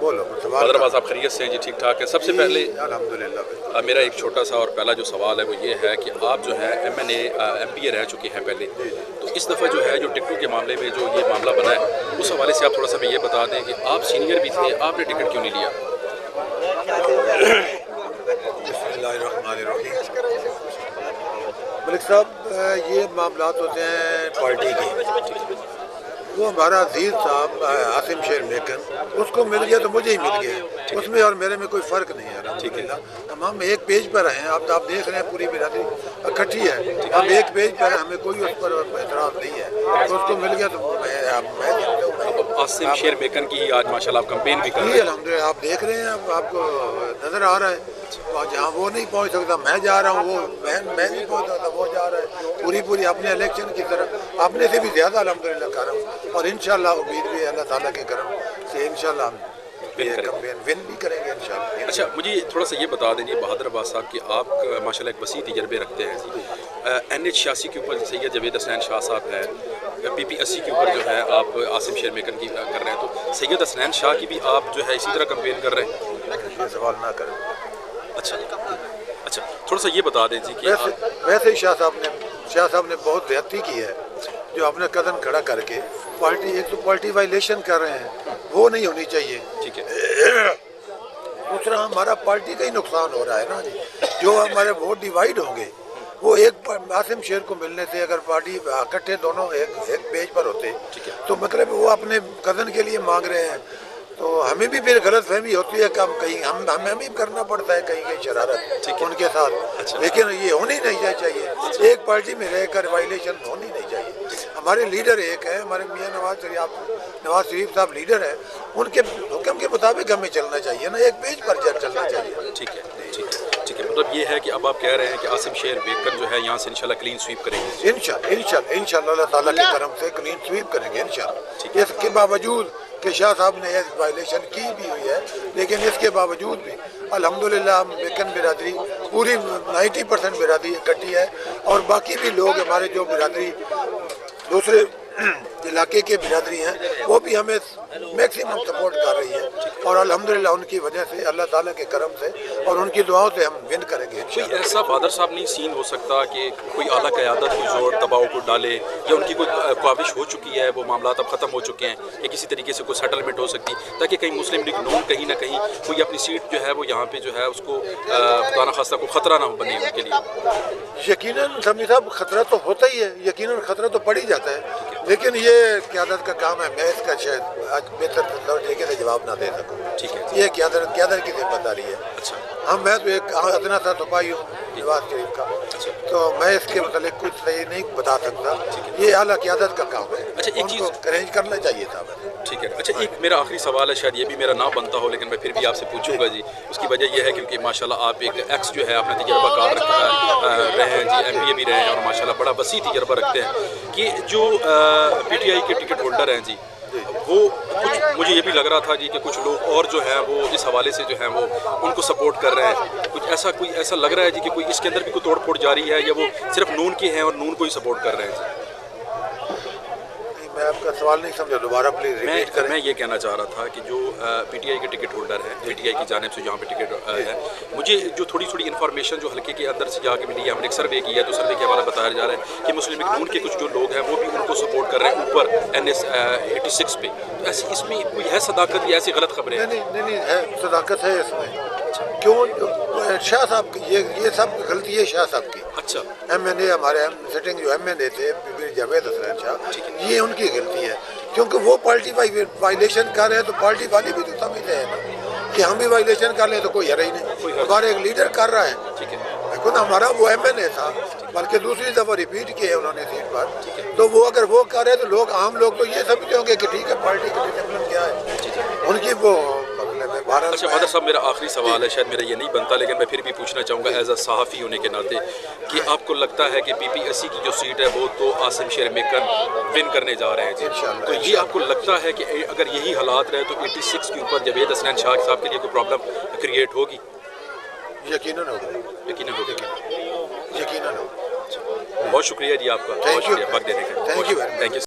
بولو حیدرآباد صاحب خیریت سے ہیں جی؟ ٹھیک ٹھاک ہے. سب سے پہلے الحمدللہ. میرا ایک چھوٹا سا اور پہلا جو سوال ہے وہ یہ ہے کہ آپ جو ہے ایم پی اے رہ چکے ہیں پہلے, تو اس دفعہ جو ہے جو ٹکٹوں کے معاملے میں جو یہ معاملہ بنا ہے اس حوالے سے آپ تھوڑا سا ہمیں یہ بتا دیں کہ آپ سینئر بھی تھے, آپ نے ٹکٹ کیوں نہیں لیا؟ بسم اللہ الرحمن الرحیم. ملک صاحب, یہ معاملات ہوتے ہیں پارٹی کے. وہ ہمارا عزیز صاحب عاصم شیر میکن, اس کو مل گیا تو مجھے ہی مل گیا, اس میں اور میرے میں کوئی فرق نہیں ہے الحمدللہ. ہم ایک پیج پر ہیں, آپ دیکھ رہے ہیں پوری برادری اکٹھی ہے, ہم ایک پیج پر ہیں, ہمیں کوئی اس پر اعتراض نہیں ہے. تو اس کو مل گیا تو میں عاصم شیر میکن کی ہی آج ماشاءاللہ آپ کمپین بھی کر رہے جی ہیں. الحمدللہ. آپ دیکھ رہے ہیں, آپ کو نظر آ رہا ہے, جہاں وہ نہیں پہنچ سکتا میں جا رہا ہوں, وہ میں نہیں پہنچ سکتا وہ جا رہا ہے. پوری اپنے الیکشن کی طرف اپنے سے بھی زیادہ الحمدللہ کر رہا ہوں, اور انشاءاللہ امید بھی ہے اللہ تعالیٰ کے کرم سے انشاءاللہ ہم یہ کمپین ون بھی کریں گے انشاءاللہ. اچھا, مجھے تھوڑا سا یہ بتا دیں جی بہادر عباس صاحب کہ آپ ماشاءاللہ ایک وسیع تجربے رکھتے ہیں جی. NH86 کے اوپر سید جاوید حسنین شاہ صاحب ہے, PP80 کے اوپر جو ہے آپ عاصم شیر میکن کی کر رہے ہیں, تو سید حسنین شاہ کی بھی آپ جو ہے اسی طرح کمپین کر رہے ہیں؟ یہ سوال نہ کریں. اچھا تھوڑا سا یہ بتا دیں جی کہ ویسے ہی شاہ صاحب نے بہت زیادتی کی ہے, جو اپنے قدم کھڑا کر کے پارٹی, ایک تو پارٹی وائلیشن کر رہے ہیں, وہ نہیں ہونی چاہیے. ٹھیک ہے, دوسرا ہمارا پارٹی کا ہی نقصان ہو رہا ہے نا جی. جو ہمارے ووٹ ڈیوائیڈ ہوں گے, وہ ایک عاصم شیر کو ملنے سے اگر پارٹی اکٹھے دونوں ایک پیج پر ہوتے تو مطلب وہ اپنے کزن کے لیے مانگ رہے ہیں, تو ہمیں بھی پھر غلط فہمی ہوتی ہے کہ ہم کہیں ہمیں بھی کرنا پڑتا ہے کہیں شرارت ان کے ساتھ. لیکن یہ ہونی نہیں چاہیے, ایک پارٹی میں رہ کر وائلیشن ہونی نہیں چاہیے. ہمارے لیڈر ایک ہیں, ہمارے میاں نواز شریف صاحب لیڈر ہیں, ان کے حکم کے مطابق ہمیں چلنا چاہیے نا, ایک پیج پر چلنا چاہیے. ٹھیک ہے, مطلب یہ ہے کہ اب آپ کہہ رہے ہیں کہ عاصم شیر میکن جو ہے یہاں سے انشاءاللہ کلین سویپ کریں گے. انشاءاللہ اللہ تعالیٰ کے کرم سے کلین سویپ کریں گے انشاءاللہ. اس کے باوجود کہ شاہ صاحب نے وائلیشن کی بھی ہوئی ہے, لیکن اس کے باوجود بھی الحمدللہ ہم میکن برادری پوری 90% برادری اکٹھی ہے, اور باقی بھی لوگ ہمارے جو برادری دوسرے علاقے کے برادری ہیں وہ بھی ہمیں میکسیمم سپورٹ کر رہی ہے, اور الحمدللہ ان کی وجہ سے اللہ تعالیٰ کے کرم سے اور ان کی دعاؤں سے ہم ون کریں گے. کوئی ایسا بہادر صاحب نہیں سین ہو سکتا کہ کوئی اعلیٰ قیادت کوئی زور دباؤ کو ڈالے, یا ان کی کوئی کاوش ہو چکی ہے, وہ معاملات اب ختم ہو چکے ہیں, یا کسی طریقے سے کوئی سیٹلمنٹ ہو سکتی تاکہ کہیں مسلم لیگ نون کہیں نہ کہیں کوئی اپنی سیٹ جو ہے وہ یہاں پہ جو ہے اس کو خدا نخواستہ کو خطرہ نہ بنے ان کے لیے؟ یقیناً سمی صاحب خطرہ تو ہوتا ہی ہے, یقیناً خطرہ تو پڑ ہی جاتا ہے, لیکن یہ قیادت کا کام ہے. میں اس کا شاید آج بہتر طریقے سے جواب نہ دے سکوں. ٹھیک ہے, یہ قیادت کی ذمہ داری ہے. اچھا, میں تو ایک ادنا سا سپاہی ہوں نواز شریف کا, تو میں اس کے متعلق کچھ صحیح نہیں بتا سکتا. یہ اعلیٰ قیادت کا کام ہے, اچھا ایک چیز ارینج کرنا چاہیے تھا. ٹھیک ہے, اچھا ایک میرا آخری سوال ہے, شاید یہ بھی میرا نہ بنتا ہو لیکن میں پھر بھی آپ سے پوچھوں گا جی. اس کی وجہ یہ ہے کیونکہ ماشاءاللہ آپ ایک ایکس جو ہے اپنا تجربہ کار رہے ہیں جی, MPA بھی رہے ہیں, اور ماشاءاللہ بڑا وسیع تجربہ رکھتے ہیں کہ جو PTI کے ٹکٹ ہولڈر ہیں جی, وہ کچھ مجھے یہ بھی لگ رہا تھا جی کہ کچھ لوگ اور جو ہیں وہ اس حوالے سے جو ہیں وہ ان کو سپورٹ کر رہے ہیں. کوئی ایسا لگ رہا ہے جی کہ کوئی اس کے اندر بھی کوئی توڑ پھوڑ جاری ہے, یا وہ صرف نون کے ہیں اور نون کو ہی سپورٹ کر رہے ہیں جی؟ میں آپ کا سوال نہیں سمجھا, دوبارہ پلیز ریپیٹ کریں. میں یہ کہنا چاہ رہا تھا کہ جو PTI کے ٹکٹ ہولڈر ہیں, PTI کی جانب سے جہاں پہ ٹکٹ ہے, مجھے جو تھوڑی انفارمیشن جو ہلکے کے اندر سے جا کے ملی ہے, ہم نے ایک سروے کیا ہے, تو سروے کے حوالے بتایا جا رہا ہے کہ مسلم لیگ نون کے کچھ جو لوگ ہیں وہ بھی ان کو سپورٹ کر رہے ہیں اوپر NS86 پہ. ایسی اس میں کوئی ہے صداقت یا ایسی غلط خبریں؟ نہیں ہے, صداقت ہے اس میں. کیوں شاہ صاحب کی یہ سب غلطی ہے شاہ صاحب کی. اچھا, MNA ہمارے سٹنگ جو MNA تھے جاوید حسنین شاہ, یہ ان کی غلطی ہے, کیونکہ وہ پارٹی وائلیشن کر رہے ہیں, تو پارٹی والے بھی تو سمجھ رہے ہیں نا کہ ہم بھی وائلیشن کر لیں تو کوئی حرج نہیں. ہمارے ایک لیڈر کر رہا ہے, خود ہمارا وہ MNA تھا, بلکہ دوسری دفعہ ریپیٹ کیے انہوں نے سیٹ پر, تو وہ اگر وہ کر رہے ہیں تو لوگ عام لوگ تو یہ سمجھتے ہوں گے کہ ٹھیک ہے پارٹی کا ڈسپلن کیا ہے ان کی. وہ اچھا بہادر صاحب, میرا آخری سوال ہے, شاید میرا یہ نہیں بنتا لیکن میں پھر بھی پوچھنا چاہوں گا ایز اے صحافی ہونے کے ناطے, کہ آپ کو لگتا ہے کہ PP80 کی جو سیٹ ہے وہ تو عاصم شیر میکن ون کرنے جا رہے ہیں جی, تو یہ آپ کو لگتا ہے کہ اگر یہی حالات رہے تو 86 کے اوپر جاوید حسنین شاہ صاحب کے لیے کوئی پرابلم کریٹ ہوگی؟ یقیناً ہوگی. بہت شکریہ جی آپ کا, بہت شکریہ وقت دینے کا. Thank you.